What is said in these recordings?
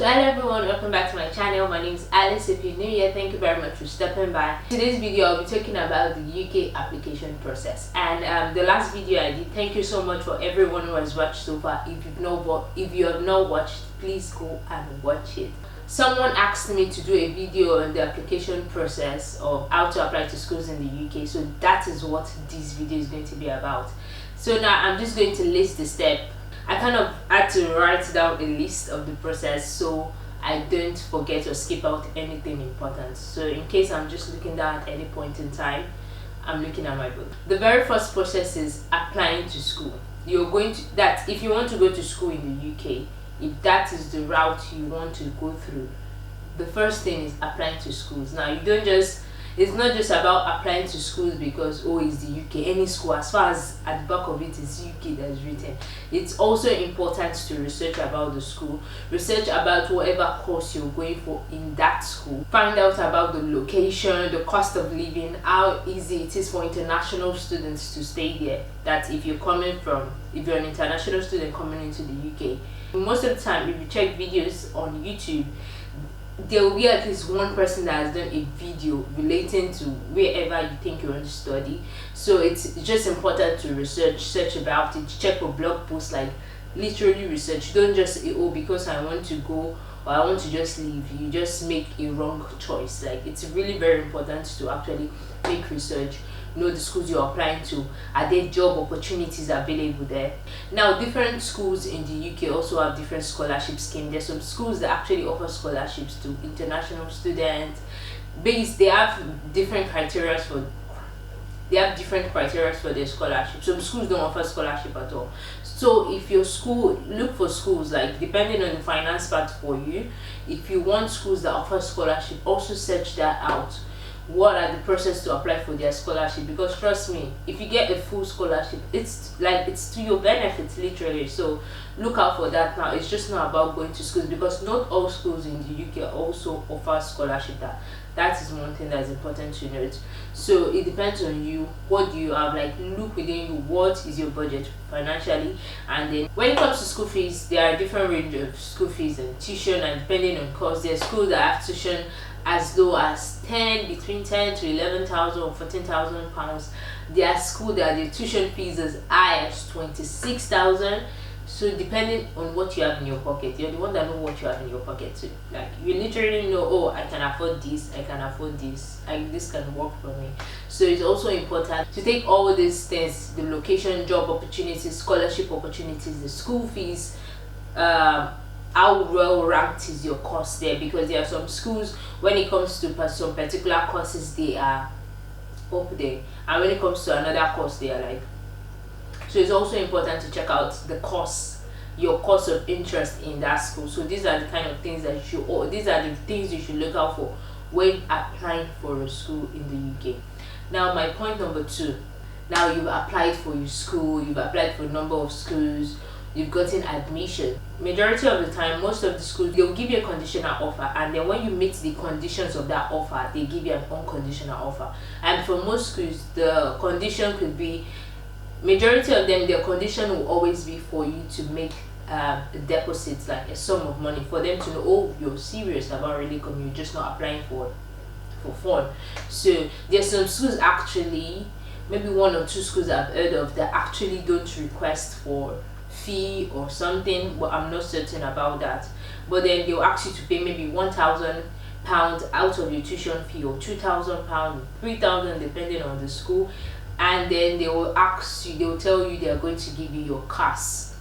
So hello everyone, welcome back to my channel. My name is Alice. If you're new here, thank you very much for stopping by. Today's video I'll be talking about the UK application process, and the last video I did, thank you so much for everyone who has watched so far. If you have not watched, please go and watch it. Someone asked me to do a video on the application process of how to apply to schools in the UK, so that is what this video is going to be about. So now I'm just going to list the step. I kind of had to write down a list of the process so I don't forget or skip out anything important. So in case I'm just looking down at any point in time, I'm looking at my book. The very first process is applying to school. You're going to that if you want to go to school in the UK, if that is the route you want to go through, the first thing is applying to schools. Now it's not just about applying to schools because it's the UK. Any school, as far as at the back of it is UK that's written, it's also important to research about the school, research about whatever course you're going for in that school, find out about the location, the cost of living, how easy it is for international students to stay there. That if you're an international student coming into the UK, most of the time if you check videos on YouTube, there will be at least one person that has done a video relating to wherever you think you want to study. So it's just important to search about it, check for blog posts, like literally research. Don't just say, because I want to go or I want to just leave, you just make a wrong choice. Like, it's really very important to actually make research, know the schools you're applying to. Are there job opportunities available there? Now, different schools in the UK also have different scholarship schemes. There's some schools that actually offer scholarships to international students. They have different criteria for their scholarship. Some schools don't offer scholarship at all. So if your school, look for schools, like depending on the finance part for you. If you want schools that offer scholarship, also search that out. What are the process to apply for their scholarship? Because trust me, if you get a full scholarship, it's to your benefit, literally. So look out for that. Now, it's just not about going to schools, because not all schools in the UK also offer scholarship. That is one thing that is important to note. So it depends on you. What do you have? Like, look within you, what is your budget financially. And then when it comes to school fees, there are different range of school fees and tuition, and depending on course, there are schools that have tuition as low as between 10 to 11,000 or 14,000 pounds. There are schools that the tuition fees as high as 26,000. So depending on what you have in your pocket, you're the one that know what you have in your pocket too. Like, you literally know, I can afford this, I can afford this, this can work for me. So it's also important to take all these things: the location, job opportunities, scholarship opportunities, the school fees, how well ranked is your course there, because there are some schools, when it comes to some particular courses, they are up there, and when it comes to another course, they are like. So it's also important to check out the course, your course of interest in that school. So these are the kind of things that these are the things you should look out for when applying for a school in the UK. Now, my point number 2. Now you've applied for your school, you've applied for a number of schools, you've gotten admission. Majority of the time, most of the schools, they'll give you a conditional offer, and then when you meet the conditions of that offer, they give you an unconditional offer. And for most schools, the condition could be, majority of them, their condition will always be for you to make a deposit, like a sum of money, for them to know, you're serious about really coming, you're just not applying for fun. So there's some schools, actually maybe 1 or 2 schools I've heard of, that actually don't request for fee or something, but I'm not certain about that. But then they'll ask you to pay maybe £1,000 out of your tuition fee, or £2,000, £3,000, depending on the school. And then they will tell you they are going to give you your CAS.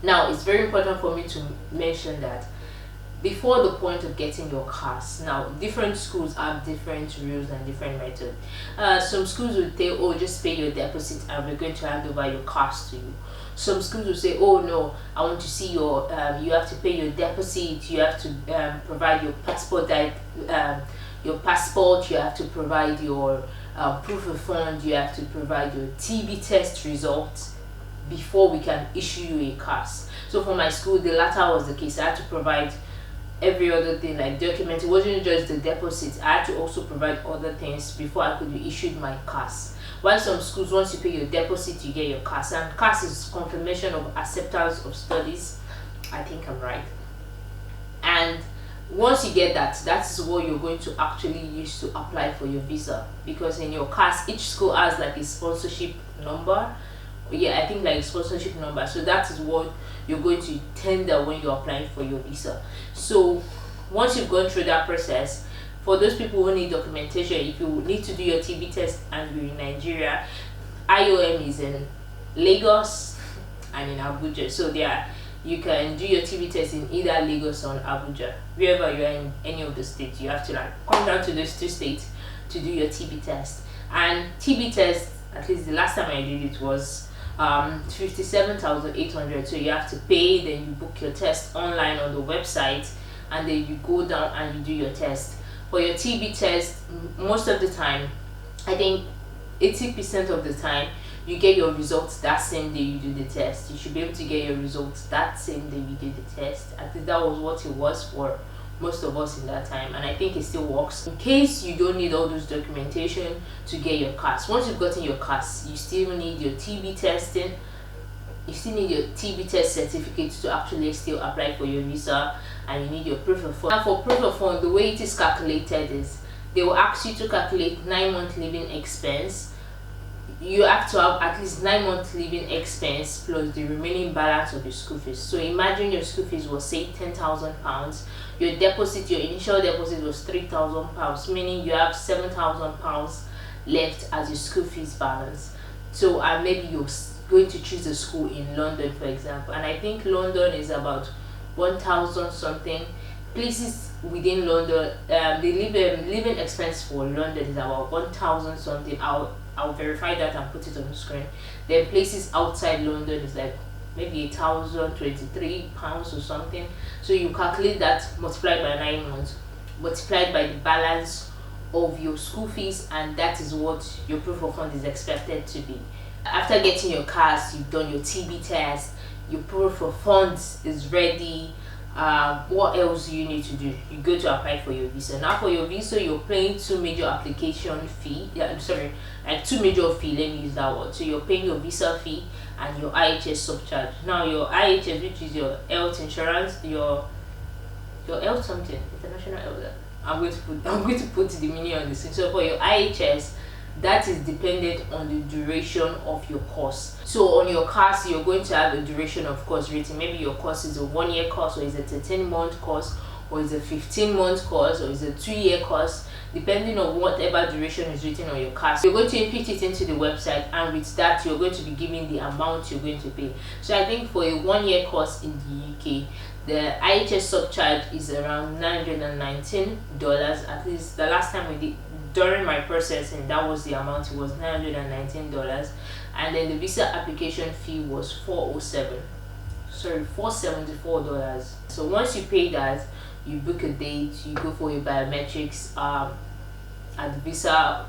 Now, it's very important for me to mention that before the point of getting your CAS, now different schools have different rules and different methods. Some schools will say, just pay your deposit and we're going to hand over your CAS to you. Some schools will say, no, I want to see your you have to pay your deposit, you have to provide your passport, you have to provide your proof of fund, you have to provide your TB test results before we can issue you a CAS. So for my school, the latter was the case. I had to provide every other thing, like documents. It wasn't just the deposit, I had to also provide other things before I could be issued my CAS. While some schools, once you pay your deposit, you get your CAS, and CAS is confirmation of acceptance of studies. I think I'm right. And once you get that, that is what you're going to actually use to apply for your visa, because in your CAS each school has like a sponsorship number. Yeah, I think like a sponsorship number, so that is what you're going to tender when you're applying for your visa. So once you've gone through that process, for those people who need documentation, if you need to do your TB test and you're in Nigeria, IOM is in Lagos and in Abuja. So there you can do your TB test in either Lagos or Abuja. Wherever you are in any of the states, you have to like come down to those two states to do your TB test. And TB test, at least the last time I did it, was 57,800. So you have to pay, then you book your test online on the website, and then you go down and you do your test. For your TB test, most of the time, I think 80% of the time, you get your results that same day you do the test. You should be able to get your results that same day you do the test. I think that was what it was for most of us in that time, and I think it still works. In case you don't need all those documentation to get your CAS, once you've gotten your CAS, you still need your TB testing. You still need your TB test certificate to actually still apply for your visa, and you need your proof of fund. And for proof of fund, the way it is calculated is they will ask you to calculate 9-month living expense. You have to have at least 9 months living expense plus the remaining balance of your school fees. So imagine your school fees was say £10,000. Your deposit, your initial deposit was £3,000, meaning you have £7,000 left as your school fees balance. So maybe you're going to choose a school in London, for example, and I think London is about 1,000 something. Places within London, the living expense for London is about 1,000 something. I'll verify that and put it on the screen. Then places outside London is like maybe £1,023 or something. So you calculate that multiplied by 9 months, multiplied by the balance of your school fees, and that is what your proof of fund is expected to be. After getting your CAS, you've done your TB test, your proof of funds is ready. What else do you need to do? You go to apply for your visa. Now for your visa, you're paying two major application fee. Like two major fee, let me use that word. So you're paying your visa fee and your IHS subcharge. Now your IHS, which is your health insurance, your health something, international health. I'm going to put the meaning on this. So for your IHS, that is dependent on the duration of your course. So on your course, you're going to have a duration of course rating. Maybe your course is a 1-year course, or is it a 10-month course, or is it a 15-month course, or is it a 2-year course, depending on whatever duration is written on your course. You're going to input it into the website, and with that you're going to be given the amount you're going to pay. So I think for a 1-year course in the UK, the IHS subcharge is around $919. At least the last time we did during my processing, that was the amount. It was $919, and then the visa application fee was $474. So once you pay that, you book a date, you go for your biometrics at the visa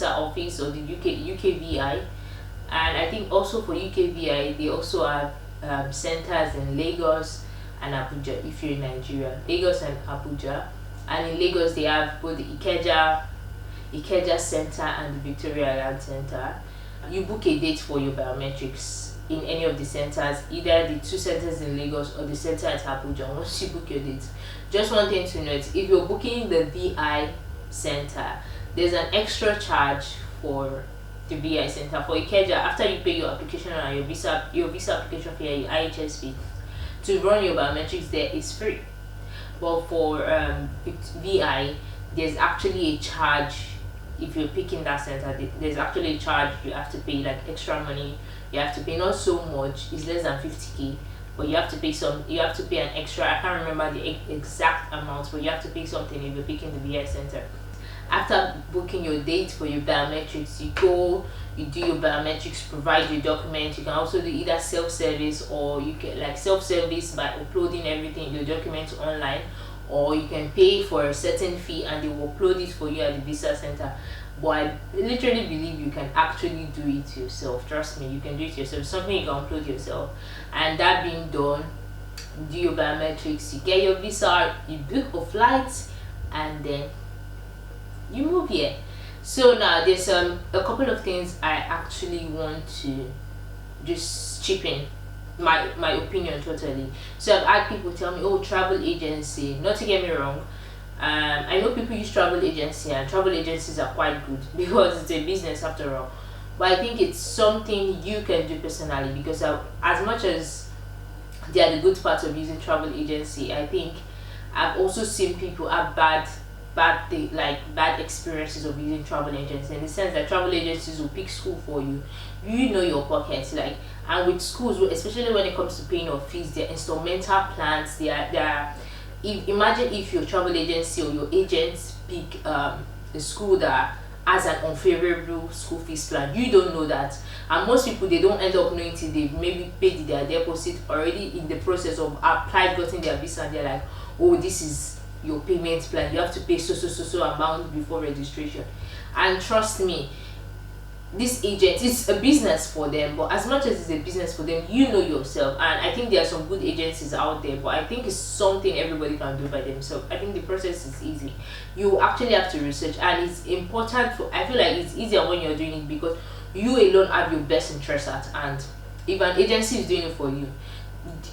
office or the UKVI. And I think also for UKVI, they also have centers in Lagos and Abuja if you're in Nigeria. Lagos and Abuja. And in Lagos they have both the Ikeja Center and the Victoria Island Center. You book a date for your biometrics in any of the centers, either the two centers in Lagos or the center at Abuja. Once you book your date, just one thing to note: if you're booking the VI center, there's an extra charge for the VI center. For Ikeja, after you pay your application and your visa application fee and your IHS fee, to run your biometrics there is free. But for VI, there's actually a charge. If you're picking that center, there's actually a charge. You have to pay like extra money. You have to pay not so much, it's less than 50k, but you have to pay an extra. I can't remember the exact amount, but you have to pay something if you're picking the VI center. After booking your date for your biometrics, you go, you do your biometrics, provide your document. You can also do either self-service, or you can like self-service by uploading everything, your documents online, or you can pay for a certain fee and they will upload it for you at the visa center. But I literally believe you can actually do it yourself. Trust me, you can do it yourself. It's something you can upload yourself. And that being done, you do your biometrics, you get your visa, you book a flight, and then you move here. So now there's a couple of things I actually want to just chip in my opinion totally. So I've had people tell me, oh, travel agency. Not to get me wrong, I know people use travel agency, and travel agencies are quite good because it's a business after all. But I think it's something you can do personally, because as much as they are the good parts of using travel agency, I think I've also seen people have bad experiences of using travel agencies, in the sense that travel agencies will pick school for you. You know your pockets, like, and with schools, especially when it comes to paying of fees, their instrumental plans, they are if, imagine if your travel agency or your agent pick a school that has an unfavorable school fees plan. You don't know that, and most people, they don't end up knowing till they maybe paid their deposit, already in the process of applied, gotten their visa, and they're like, oh, this is your payment plan, you have to pay so amount before registration. And trust me, this agent, it's a business for them, but as much as it's a business for them, you know yourself. And I think there are some good agencies out there, but I think it's something everybody can do by themselves. I think the process is easy. You actually have to research, and it's important for, I feel like it's easier when you're doing it, because you alone have your best interest at hand. If an agency is doing it for you,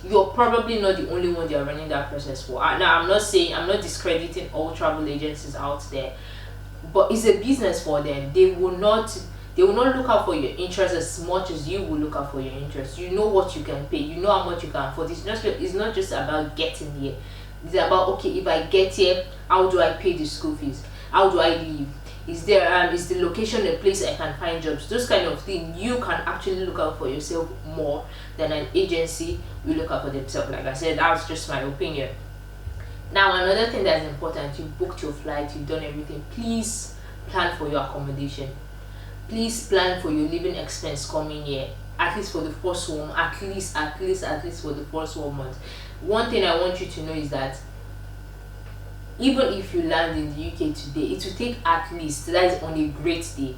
you're probably not the only one they are running that process for. Now, I'm not discrediting all travel agencies out there, but it's a business for them. They will not look out for your interest as much as you will look out for your interest. You know what you can pay, you know how much you can afford. It's not just about getting here. It's about, okay, if I get here, how do I pay the school fees? How do I live? Is the location a place I can find jobs? Those kind of things you can actually look out for yourself more than an agency will look out for themselves. Like I said, that's just my opinion. Now, another thing that's important, you've booked your flight, you've done everything, please plan for your accommodation. Please plan for your living expense coming here, at least for the first one, at least for the first 1 month. One thing I want you to know is that even if you land in the UK today, it will take, at least, that is on a great day,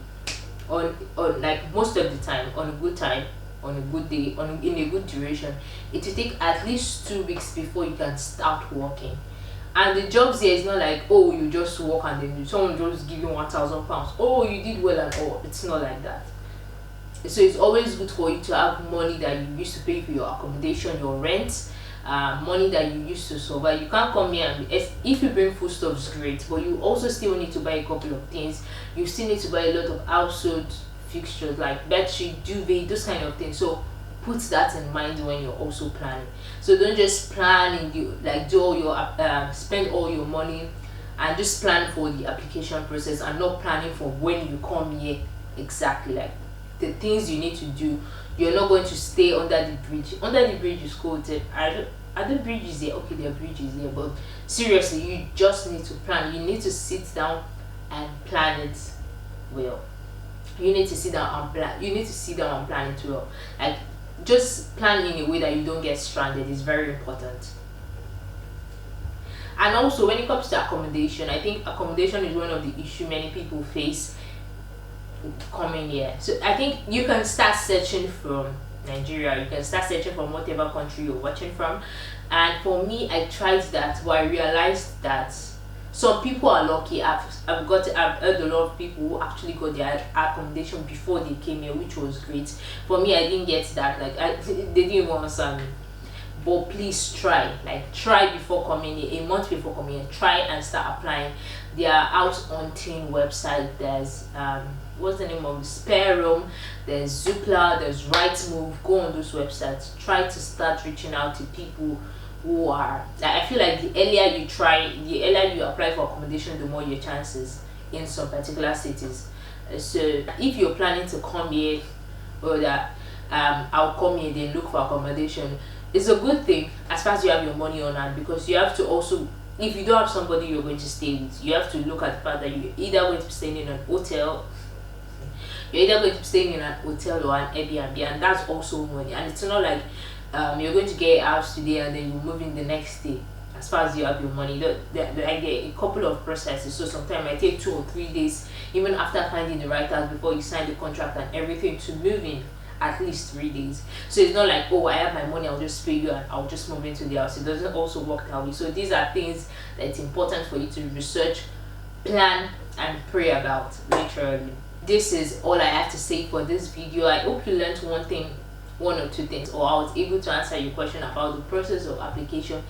on like most of the time, on a good time, on a good day, in a good duration, it will take at least 2 weeks before you can start working. And the jobs here is not like, oh, you just work and then someone just give you £1,000. Oh, you did well and all. It's not like that. So it's always good for you to have money that you used to pay for your accommodation, your rent, money that you used to survive. You can't come here and, if you bring foodstuffs, great, but you also still need to buy a couple of things. You still need to buy a lot of household fixtures like bedsheet, duvet, those kind of things. So put that in mind when you're also planning. So don't just plan and do all your spend all your money and just plan for the application process, and not planning for when you come here exactly, like the things you need to do. You're not going to stay under the bridge. Under the bridge is cold. Are the bridges there? Okay, there are bridges there, but seriously, you just need to plan. You need to sit down and plan it well. You need to sit down and plan. You need to sit down and plan it well. Like, just plan in a way that you don't get stranded is very important. And also, when it comes to accommodation, I think accommodation is one of the issues many people face coming here. So I think you can start searching from Nigeria, you can start searching from whatever country you're watching from. And for me, I tried that, but I realized that some people are lucky. I've heard a lot of people who actually got their accommodation before they came here, which was great. For me, I didn't get that. Like, they didn't even understand me. But please try. Like, try before coming here, a month before coming here. Try and start applying. There are out on teen website. There's what's the name of the Spare Room? There's Zoopla. There's Rightmove. Go on those websites. Try to start reaching out to people who are, I feel like the earlier you apply for accommodation, the more your chances in some particular cities. So if you're planning to come here, or that I'll come here then look for accommodation, it's a good thing as far as you have your money on hand, because you have to also, if you don't have somebody you're going to stay with, you have to look at the fact that you're either going to be staying in an hotel, or an Airbnb, and that's also money. And it's not like you're going to get a house today and then you move in the next day. As far as you have your money, there are a couple of processes. So sometimes it might take 2 or 3 days, even after finding the right house, before you sign the contract and everything, to move in. At least 3 days. So it's not like, oh, I have my money, I'll just pay you and I'll just move into the house. It doesn't also work that way. So these are things that it's important for you to research, plan, and pray about, literally. This is all I have to say for this video. I hope you learned one thing one or two things, or I was able to answer your question about the process of application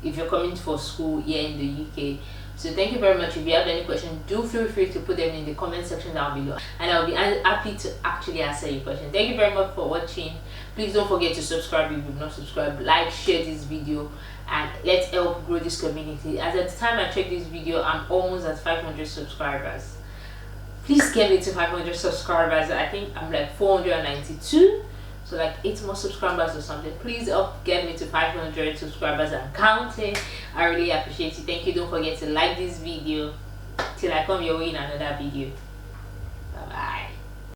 if you're coming for school here in the UK. So thank you very much. If you have any questions, do feel free to put them in the comment section down below, and I'll be happy to actually answer your question. Thank you very much for watching. Please don't forget to subscribe if you've not subscribed, like, share this video, and let's help grow this community. As at the time I checked this video, I'm almost at 500 subscribers. Please get me to 500 subscribers. I think I'm like 492, so like 8 more subscribers or something. Please help get me to 500 subscribers and counting. I really appreciate it. Thank you. Don't forget to like this video till I come your way in another video.